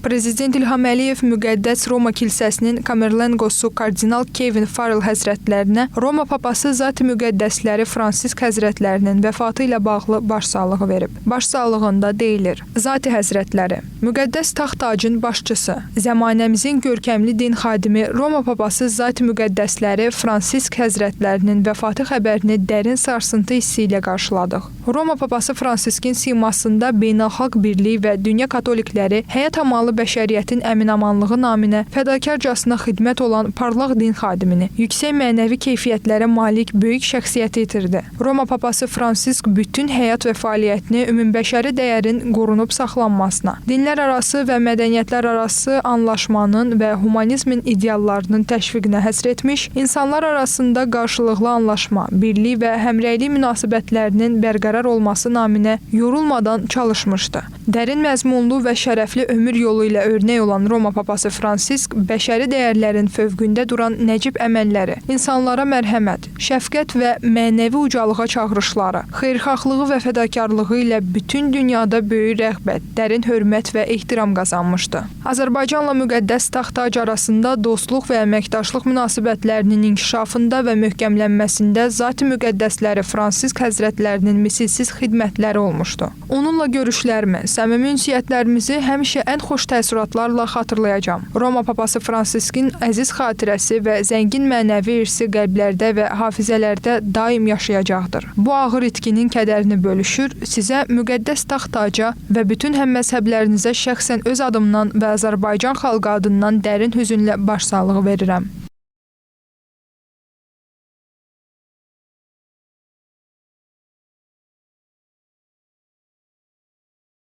Prezident İlham Əliyev Müqəddəs Roma kilsəsinin Kamerlengosu kardinal Kevin Farrell həzrətlərinə Roma papası Zat-ı Müqəddəsləri Fransisk həzrətlərinin vəfatı ilə bağlı başsağlığı verib. Başsağlığında deyilir: Zat-ı həzrətləri, müqəddəs taxt-tacın başçısı, zəmanəmizin görkəmli din xadimi Roma papası Zat-ı Müqəddəsləri Fransisk həzrətlərinin vəfatı xəbərini dərin sarsıntı hissi ilə qarşıladıq. Roma papası Fransiskin simasında beynəlxalq birlik və dünya katolikləri həyat amalı bəşəriyyətin əminamanlığı naminə fədakarcasına xidmət olan parlaq din xadimini, yüksək mənəvi keyfiyyətlərə malik böyük şəxsiyyəti itirdi. Roma papası Fransisk bütün həyat və fəaliyyətini ümumbəşəri dəyərin qorunub saxlanmasına, dinlər arası və mədəniyyətlər arası anlaşmanın və humanizmin ideallarının təşviqinə həsr etmiş, insanlar arasında qarşılıqlı anlaşma, birlik və həmrəylik münasibətlərinin bərqərar olması naminə yorulmadan çalışmışdı. Dərin məzmunlu və şərəfli ömür yolu ilə örnək olan Roma papası Fransisk bəşəri dəyərlərin fövqündə duran nəcib əməlləri, insanlara mərhəmət, şəfqət və mənəvi ucalığa çağırışları, xeyirxahlığı və fədakarlığı ilə bütün dünyada böyük rəğbət, dərin hörmət və ehtiram qazanmışdı. Azərbaycanla müqəddəs taxt-tac arasında dostluq və əməkdaşlıq münasibətlərinin inkişafında və möhkəmlənməsində Zat-ı Müqəddəsləri Fransisk həzrətlərinin misilsiz xidmətləri olmuşdu. Onunla görüşlərimi, səmimi ünsiyyətlərimizi həmişə ən xoş təəssüratlarla xatırlayacağam. Roma papası Fransiskin əziz xatirəsi və zəngin mənəvi irsi qəlblərdə və hafizələrdə daim yaşayacaqdır. Bu ağır itkinin kədərini bölüşür, sizə müqəddəs taxt-taca və bütün həmməzhəblərinizə şəxsən öz adımdan və Azərbaycan xalqı adından dərin hüzünlə başsağlığı verirəm.